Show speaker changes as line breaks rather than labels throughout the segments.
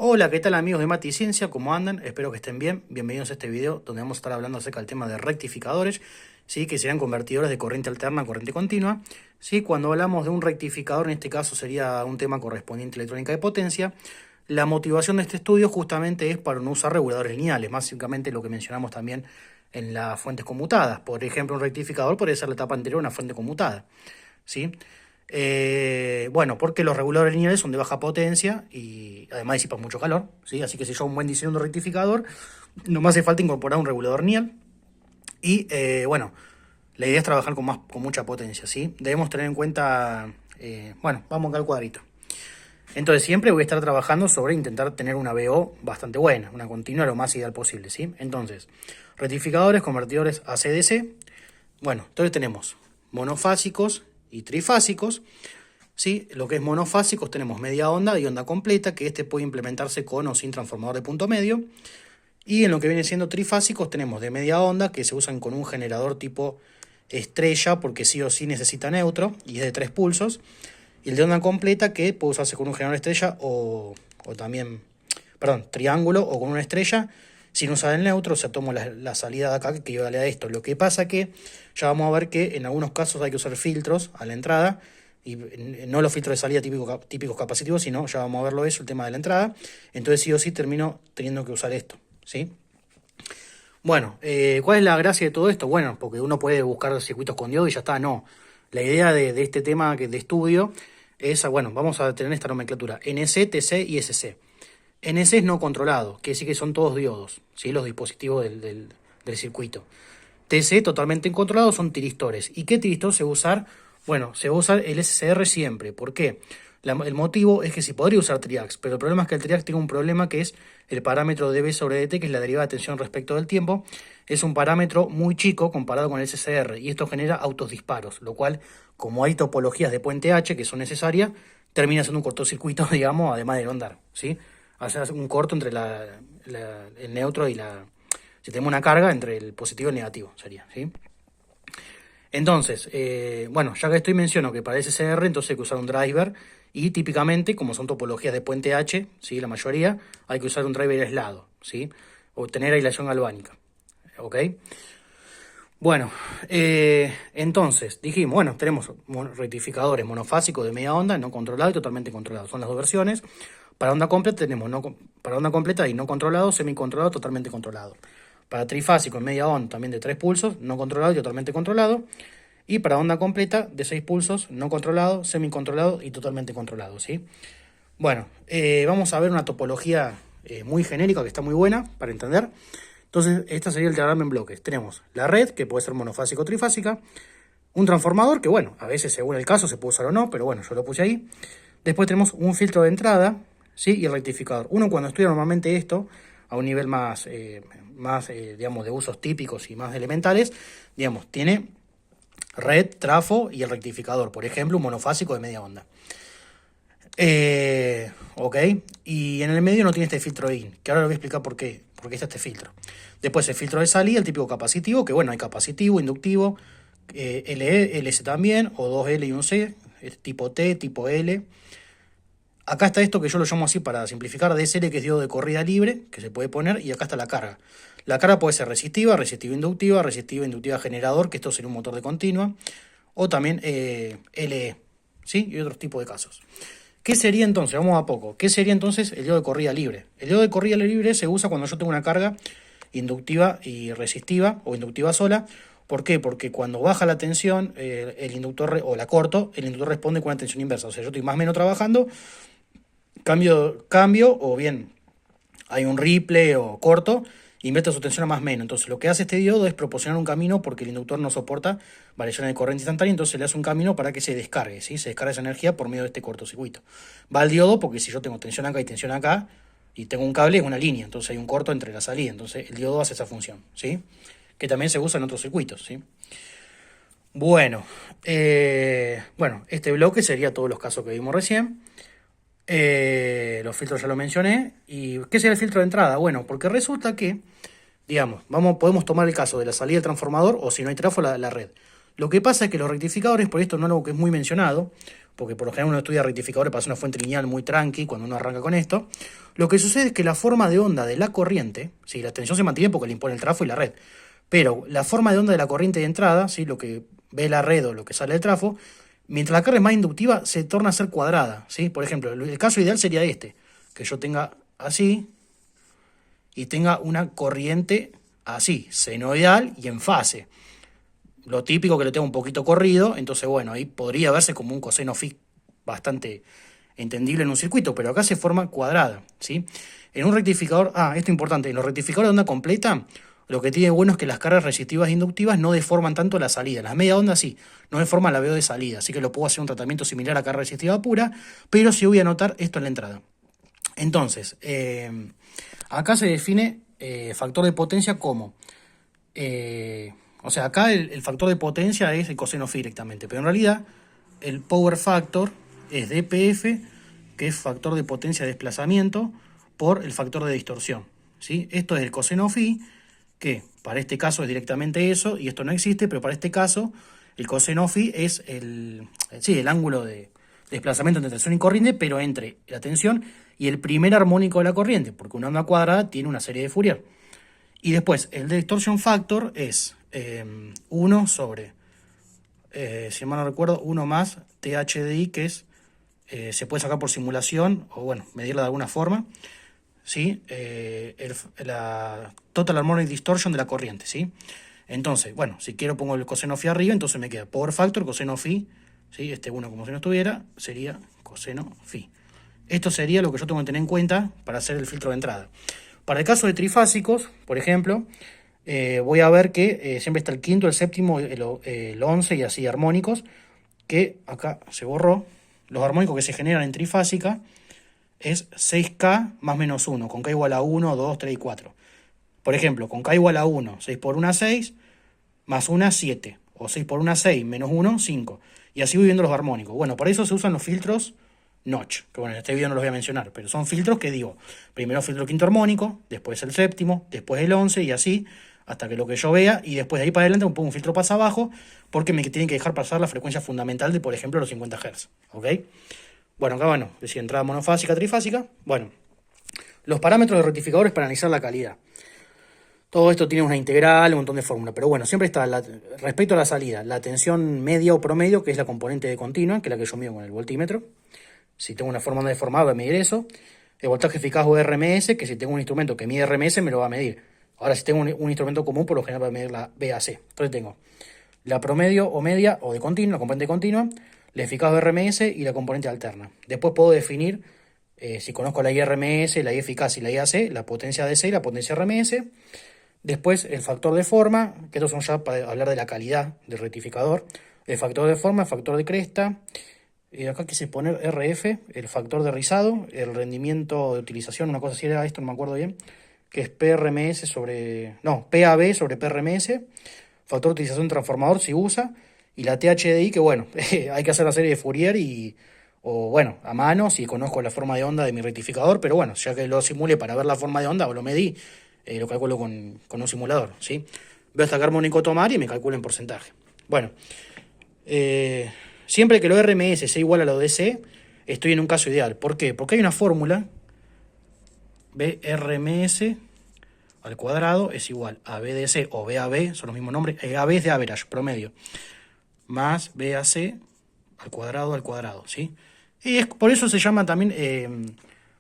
Hola, ¿qué tal amigos de Mati y Ciencia? ¿Cómo andan? Espero que estén bien. Bienvenidos a este video donde vamos a estar hablando acerca del tema de rectificadores, ¿sí? Que serían convertidores de corriente alterna a corriente continua. ¿Sí? Cuando hablamos de un rectificador, en este caso sería un tema correspondiente a electrónica de potencia. La motivación de este estudio justamente es para no usar reguladores lineales, básicamente lo que mencionamos también en las fuentes conmutadas. Por ejemplo, un rectificador podría ser la etapa anterior a una fuente conmutada, ¿sí? Bueno, porque los reguladores lineales son de baja potencia y además disipan mucho calor, ¿sí? Así que si yo hago un buen diseño de rectificador, no me hace falta incorporar un regulador lineal. Y bueno, la idea es trabajar con mucha potencia, ¿sí? Debemos tener en cuenta, bueno, vamos acá al cuadrito. Entonces siempre voy a estar trabajando sobre intentar tener una VO bastante buena, una continua lo más ideal posible, ¿sí? Entonces, rectificadores, convertidores AC/DC. Bueno, entonces tenemos monofásicos y trifásicos, ¿sí? Lo que es monofásicos tenemos media onda y onda completa, que este puede implementarse con o sin transformador de punto medio. Y en lo que viene siendo trifásicos tenemos de media onda, que se usan con un generador tipo estrella, porque sí o sí necesita neutro, y es de 3 pulsos. Y el de onda completa, que puede usarse con un generador estrella o también, perdón, triángulo o con una estrella, sin usar el neutro. O sea, tomo la salida de acá que equivale a esto. Lo que pasa que ya vamos a ver que en algunos casos hay que usar filtros a la entrada, y no los filtros de salida típicos capacitivos, sino ya vamos a verlo eso, el tema de la entrada. Entonces sí o sí termino teniendo que usar esto, ¿sí? Bueno, ¿cuál es la gracia de todo esto? Bueno, porque uno puede buscar circuitos con diodo y ya está, no. La idea de este tema de estudio es, bueno, vamos a tener esta nomenclatura, NC, TC y SC. NC es no controlado, que sí que son todos diodos, ¿sí? Los dispositivos del circuito. TC totalmente incontrolado son tiristores. ¿Y qué tiristor se va a usar? Bueno, se va a usar el SCR siempre. ¿Por qué? El motivo es que se podría usar triax, pero el problema es que el triax tiene un problema que es el parámetro dB sobre dt, que es la derivada de tensión respecto del tiempo. Es un parámetro muy chico comparado con el SCR y esto genera autos disparos, lo cual, como hay topologías de puente H que son necesarias, termina siendo un cortocircuito, digamos, además de no andar, ¿sí? Hacer un corto entre el neutro y si tenemos una carga entre el positivo y el negativo, sería, ¿sí? Entonces, bueno, ya que estoy menciono que para SCR entonces hay que usar un driver y típicamente, como son topologías de puente H, ¿sí? La mayoría, hay que usar un driver aislado, ¿sí? O tener aislación galvánica, ¿ok? Bueno, entonces dijimos, bueno, tenemos rectificadores monofásicos de media onda, no controlado y totalmente controlado. Son las dos versiones. Para onda completa tenemos para onda completa y no controlado, semicontrolado, totalmente controlado. Para trifásico en media onda también de 3 pulsos, no controlado y totalmente controlado. Y para onda completa de 6 pulsos, no controlado, semicontrolado y totalmente controlado, ¿sí? Bueno, vamos a ver una topología muy genérica que está muy buena para entender. Entonces, esta sería el diagrama en bloques. Tenemos la red, que puede ser monofásica o trifásica. Un transformador, que bueno, a veces según el caso se puede usar o no, pero bueno, yo lo puse ahí. Después tenemos un filtro de entrada, ¿sí? Y el rectificador. Uno cuando estudia normalmente esto, a un nivel más, digamos, de usos típicos y más elementales, digamos, tiene red, trafo y el rectificador. Por ejemplo, un monofásico de media onda. Ok, y en el medio no tiene este filtro IN, que ahora lo voy a explicar por qué está este filtro. Después el filtro de salida, el típico capacitivo, que bueno, hay capacitivo, inductivo, LE, LS también, o 2L y un C, tipo T, tipo L. Acá está esto que yo lo llamo así para simplificar, DSL, que es diodo de corrida libre, que se puede poner, y acá está la carga. La carga puede ser resistiva, resistiva inductiva generador, que esto sería un motor de continua, o también LE, ¿sí? Y otros tipos de casos. ¿Qué sería entonces? Vamos a poco. ¿Qué sería entonces el diodo de corrida libre? El diodo de corrida libre se usa cuando yo tengo una carga inductiva y resistiva o inductiva sola. ¿Por qué? Porque cuando baja la tensión, el inductor, o la corto, el inductor responde con una tensión inversa. O sea, yo estoy más o menos trabajando, cambio, o bien hay un ripple o corto, invierte su tensión a más menos. Entonces lo que hace este diodo es proporcionar un camino porque el inductor no soporta variaciones de corriente instantánea, entonces le hace un camino para que se descargue, ¿sí? Se descarga esa energía por medio de este cortocircuito. Va al diodo porque si yo tengo tensión acá y tensión acá, y tengo un cable, es una línea, entonces hay un corto entre la salida, entonces el diodo hace esa función, ¿sí? Que también se usa en otros circuitos, ¿sí? Bueno, este bloque sería todos los casos que vimos recién. Los filtros ya lo mencioné. ¿Y qué sería el filtro de entrada? Bueno, porque resulta que, digamos, podemos tomar el caso de la salida del transformador o si no hay trafo, la red. Lo que pasa es que los rectificadores, por esto no es algo que es muy mencionado, porque por lo general uno estudia rectificadores para hacer una fuente lineal muy tranqui cuando uno arranca con esto. Lo que sucede es que la forma de onda de la corriente, ¿sí? La tensión se mantiene porque le impone el trafo y la red, pero la forma de onda de la corriente de entrada, ¿sí? Lo que ve la red o lo que sale del trafo, mientras la carga es más inductiva, se torna a ser cuadrada, ¿sí? Por ejemplo, el caso ideal sería este, que yo tenga así y tenga una corriente así, senoidal y en fase. Lo típico que lo tengo un poquito corrido, entonces bueno, ahí podría verse como un coseno phi bastante entendible en un circuito, pero acá se forma cuadrada, ¿sí? En un rectificador, esto es importante, en los rectificadores de onda completa, lo que tiene bueno es que las cargas resistivas e inductivas no deforman tanto la salida. Las media onda sí, no deforman la VO de salida, así que lo puedo hacer un tratamiento similar a carga resistiva pura, pero sí voy a anotar esto en la entrada. Entonces, acá se define factor de potencia como... o sea, acá el factor de potencia es el coseno phi directamente, pero en realidad el power factor es dPf, que es factor de potencia de desplazamiento, por el factor de distorsión, ¿sí? Esto es el coseno phi, que para este caso es directamente eso, y esto no existe, pero para este caso el coseno phi es el ángulo de desplazamiento entre tensión y corriente, pero entre la tensión y el primer armónico de la corriente, porque una onda cuadrada tiene una serie de Fourier. Y después, el de distortion factor es 1 sobre, si mal no recuerdo, 1 más THDI, que es, se puede sacar por simulación, o bueno, medirla de alguna forma, ¿sí? La total harmonic distortion de la corriente, ¿sí? Entonces, bueno, si quiero pongo el coseno phi arriba, entonces me queda power factor, coseno phi, ¿sí? Este 1 como si no estuviera, sería coseno phi. Esto sería lo que yo tengo que tener en cuenta para hacer el filtro de entrada. Para el caso de trifásicos, por ejemplo, voy a ver que siempre está el quinto, el séptimo, el 11 y así armónicos, que acá se borró. Los armónicos que se generan en trifásica es 6K más menos 1, con K igual a 1, 2, 3 y 4. Por ejemplo, con K igual a 1, 6 por 1, 6, más 1, 7. O 6 por 1, 6, menos 1, 5. Y así voy viendo los armónicos. Bueno, para eso se usan los filtros notch, que bueno, en este video no los voy a mencionar, pero son filtros que digo, primero filtro el quinto armónico, después el séptimo, después el 11 y así, hasta que lo que yo vea, y después de ahí para adelante pongo un filtro pasa abajo, porque me tienen que dejar pasar la frecuencia fundamental de, por ejemplo, los 50 Hz, ¿ok? Bueno, acá bueno, decía entrada monofásica, trifásica, bueno, los parámetros de rectificadores para analizar la calidad. Todo esto tiene una integral, un montón de fórmulas, pero bueno, siempre está, respecto a la salida, la tensión media o promedio, que es la componente de continua, que es la que yo mido con el voltímetro. Si tengo una forma deformada voy a medir eso. El voltaje eficaz o RMS, que si tengo un instrumento que mide RMS me lo va a medir. Ahora si tengo un instrumento común, por lo general voy a medir la BAC. Entonces tengo la promedio o media o de continua, la componente continua, la eficaz o RMS y la componente alterna. Después puedo definir, si conozco la IRMS, la I eficaz y la IAC, la potencia DC y la potencia RMS. Después el factor de forma, que estos son ya para hablar de la calidad del rectificador. El factor de forma, el factor de cresta. Acá quise poner RF, el factor de rizado, el rendimiento de utilización, una cosa así era esto, no me acuerdo bien, que es PRMS sobre, no, PAB sobre PRMS, factor de utilización transformador si usa, y la THDI, que bueno, hay que hacer la serie de Fourier o bueno, a mano, si conozco la forma de onda de mi rectificador, pero bueno, ya que lo simulé para ver la forma de onda o lo medí, lo calculo con un simulador, ¿sí? Veo hasta qué armónico tomar y me calculo en porcentaje. Bueno, siempre que lo RMS sea igual a lo DC, estoy en un caso ideal. ¿Por qué? Porque hay una fórmula, BRMS al cuadrado es igual a BDC o BAB, son los mismos nombres, AB es de average, promedio, más BAC al cuadrado, ¿sí? Y por eso se llama también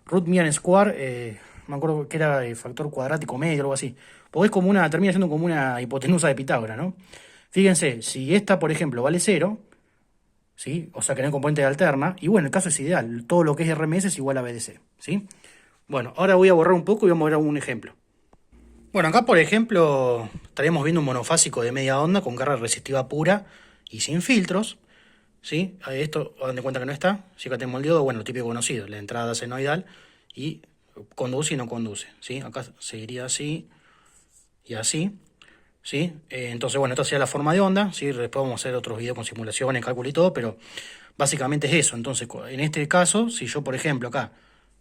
root mean square, me acuerdo que era el factor cuadrático medio, algo así. Porque es como termina siendo como una hipotenusa de Pitágoras, ¿no? Fíjense, si esta, por ejemplo, vale 0, ¿sí? O sea que no hay componente de alterna, y bueno, el caso es ideal, todo lo que es RMS es igual a BDC, ¿sí? Bueno, ahora voy a borrar un poco y vamos a ver un ejemplo. Bueno, acá por ejemplo estaríamos viendo un monofásico de media onda con carga resistiva pura y sin filtros, ¿sí? Esto, hagan de cuenta que no está, si acá tenemos el diodo, bueno, lo típico conocido, la entrada senoidal y conduce y no conduce, ¿sí? Acá seguiría así y así, ¿sí? Entonces, bueno, esta sería la forma de onda, ¿sí? Después vamos a hacer otros videos con simulaciones, cálculo y todo, pero básicamente es eso. Entonces, en este caso, si yo, por ejemplo, acá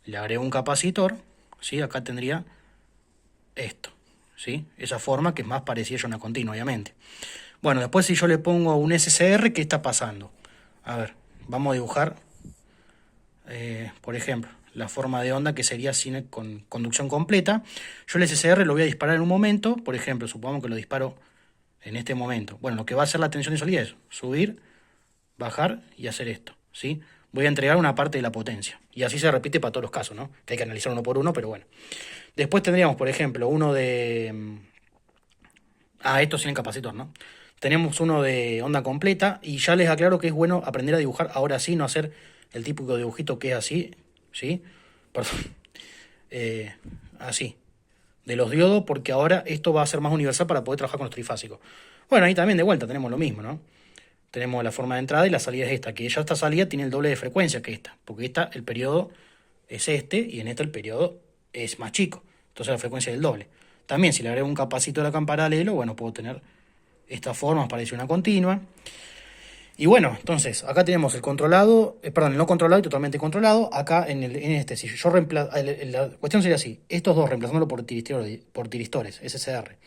le agrego un capacitor, ¿sí? Acá tendría esto, ¿sí? Esa forma que es más parecida a una continua, obviamente. Bueno, después si yo le pongo un SCR, ¿qué está pasando? A ver, vamos a dibujar, por ejemplo, la forma de onda que sería con conducción completa. Yo el SCR lo voy a disparar en un momento, por ejemplo, supongamos que lo disparo en este momento. Bueno, lo que va a hacer la tensión de salida es subir, bajar y hacer esto, ¿sí? Voy a entregar una parte de la potencia. Y así se repite para todos los casos, ¿no? Que hay que analizar uno por uno, pero bueno. Después tendríamos, por ejemplo, uno de... esto sin el capacitor, ¿no? Tenemos uno de onda completa y ya les aclaro que es bueno aprender a dibujar ahora sí, no hacer el típico dibujito que es así, ¿sí? Perdón. Así, de los diodos, porque ahora esto va a ser más universal para poder trabajar con los trifásicos. Bueno, ahí también de vuelta tenemos lo mismo, ¿no? Tenemos la forma de entrada y la salida es esta, que ya esta salida tiene el doble de frecuencia que esta, porque esta, el periodo es este y en esta el periodo es más chico, entonces la frecuencia es el doble. También si le agrego un capacitor acá en paralelo, bueno, puedo tener estas formas para decir una continua. Y bueno, entonces, acá tenemos el controlado, perdón, el no controlado y totalmente controlado. Acá en este, si yo reemplazo, la cuestión sería así, estos dos reemplazándolo por tiristores, SCR.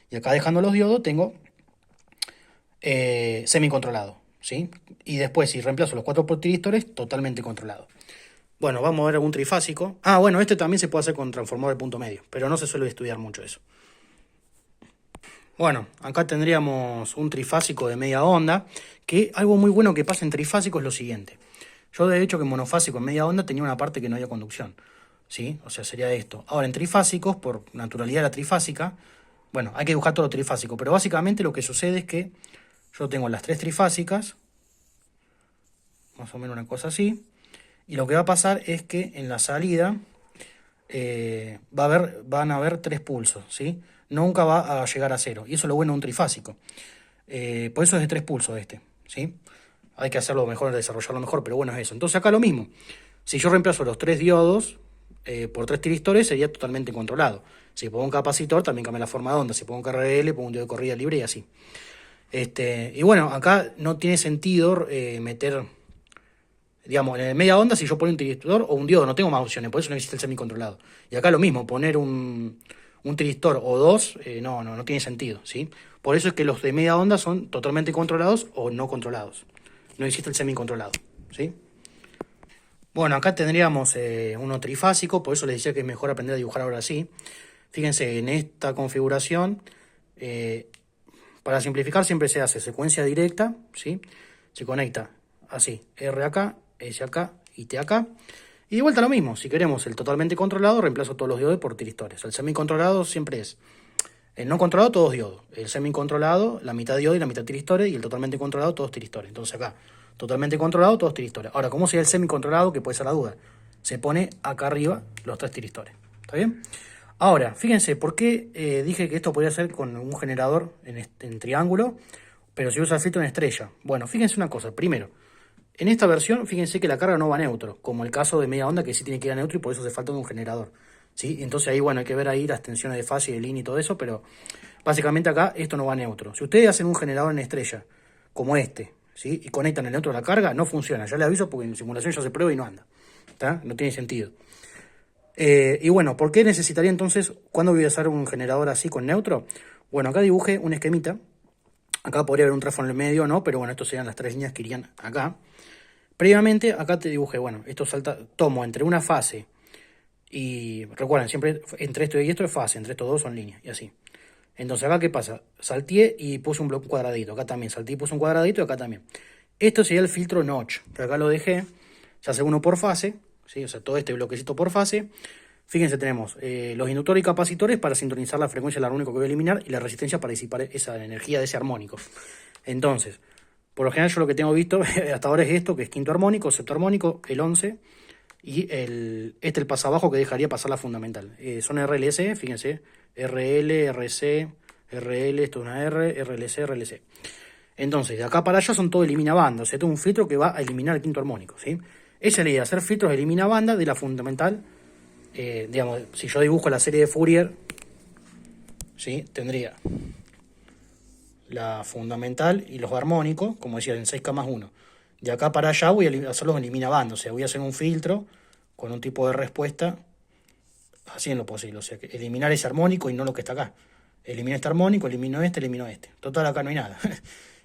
Y acá dejando los diodos tengo semicontrolado, ¿sí? Y después si reemplazo los 4 por tiristores, totalmente controlado. Bueno, vamos a ver algún trifásico. Bueno, este también se puede hacer con transformador de punto medio, pero no se suele estudiar mucho eso. Bueno, acá tendríamos un trifásico de media onda, que algo muy bueno que pasa en trifásico es lo siguiente. Yo de hecho que en monofásico en media onda tenía una parte que no había conducción, ¿sí? O sea, sería esto. Ahora en trifásicos, por naturalidad de la trifásica, bueno, hay que dibujar todo trifásico, pero básicamente lo que sucede es que yo tengo las 3 trifásicas, más o menos una cosa así, y lo que va a pasar es que en la salida van a haber 3 pulsos, ¿sí? Nunca va a llegar a 0, y eso es lo bueno de un trifásico. Por eso es de 3 pulsos este, ¿sí? Hay que hacerlo mejor, desarrollarlo mejor, pero bueno, es eso. Entonces acá lo mismo. Si yo reemplazo los 3 diodos por 3 tiristores, sería totalmente controlado. Si pongo un capacitor, también cambia la forma de onda. Si pongo un KRL, pongo un diodo de corrida libre y así. Y bueno, acá no tiene sentido meter, digamos, en el media onda, si yo pongo un tiristor o un diodo, no tengo más opciones, por eso no existe el semicontrolado. Y acá lo mismo, poner un tiristor o dos, no tiene sentido, ¿sí? Por eso es que los de media onda son totalmente controlados o no controlados. No existe el semicontrolado, ¿sí? Bueno, acá tendríamos uno trifásico, por eso les decía que es mejor aprender a dibujar ahora sí. Fíjense, en esta configuración, para simplificar siempre se hace secuencia directa, ¿sí? Se conecta así, R acá, S acá y T acá. Y de vuelta lo mismo, si queremos el totalmente controlado, reemplazo todos los diodos por tiristores. El semicontrolado siempre es el no controlado, todos diodos. El semicontrolado, la mitad diodo y la mitad tiristores. Y el totalmente controlado, todos tiristores. Entonces acá, totalmente controlado, todos tiristores. Ahora, ¿cómo sería el semicontrolado? Que puede ser la duda. Se pone acá arriba los 3 tiristores. ¿Está bien? Ahora, fíjense, ¿por qué dije que esto podría ser con un generador en triángulo, pero si usa el filtro en estrella? Bueno, fíjense una cosa. Primero, en esta versión, fíjense que la carga no va a neutro, como el caso de media onda que sí tiene que ir a neutro y por eso hace falta de un generador, ¿sí? Entonces ahí, bueno, hay que ver ahí las tensiones de fase y de línea y todo eso, pero básicamente acá esto no va a neutro. Si ustedes hacen un generador en estrella, como este, ¿sí? Y conectan el neutro a la carga, no funciona. Ya les aviso porque en simulación ya se prueba y no anda, ¿está? No tiene sentido. Y bueno, ¿por qué necesitaría entonces, cuándo voy a usar un generador así con neutro? Bueno, acá dibujé un esquemita. Acá podría haber un trafo en el medio, ¿no? Pero bueno, estos serían las 3 líneas que irían acá. Previamente, acá te dibujé, bueno, esto tomo entre una fase y recuerden, siempre entre esto y esto es fase, entre estos dos son líneas y así. Entonces acá, ¿qué pasa? Salteé y puse un bloque cuadradito, acá también salteé y puse un cuadradito y acá también. Esto sería el filtro notch, que acá lo dejé, se hace uno por fase, ¿sí? O sea, todo este bloquecito por fase. Fíjense, tenemos los inductores y capacitores para sintonizar la frecuencia del armónico que voy a eliminar y la resistencia para disipar esa energía de ese armónico. Entonces, por lo general yo lo que tengo visto hasta ahora es esto, que es quinto armónico, sexto armónico, el 11 y el pasabajo que dejaría pasar la fundamental. Son RLC, fíjense, RL, RC, RL, esto es una R, RLC, RLC. Entonces, de acá para allá son todo elimina banda, o sea, tengo un filtro que va a eliminar el quinto armónico, ¿sí? Esa es la idea, hacer filtros elimina banda de la fundamental. Digamos, si yo dibujo la serie de Fourier, ¿sí? Tendría la fundamental y los armónicos, como decía, en 6K más 1. De acá para allá voy a hacerlos elimina banda, o sea, voy a hacer un filtro con un tipo de respuesta así en lo posible, o sea, que eliminar ese armónico y no lo que está acá. Elimino este armónico, elimino este. Total, acá no hay nada.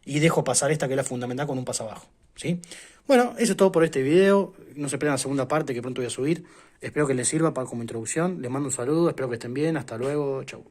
Y dejo pasar esta que es la fundamental con un pasabajo, ¿sí? Bueno, eso es todo por este video. No se pierdan la segunda parte que pronto voy a subir. Espero que les sirva para como introducción. Les mando un saludo, espero que estén bien. Hasta luego, chau.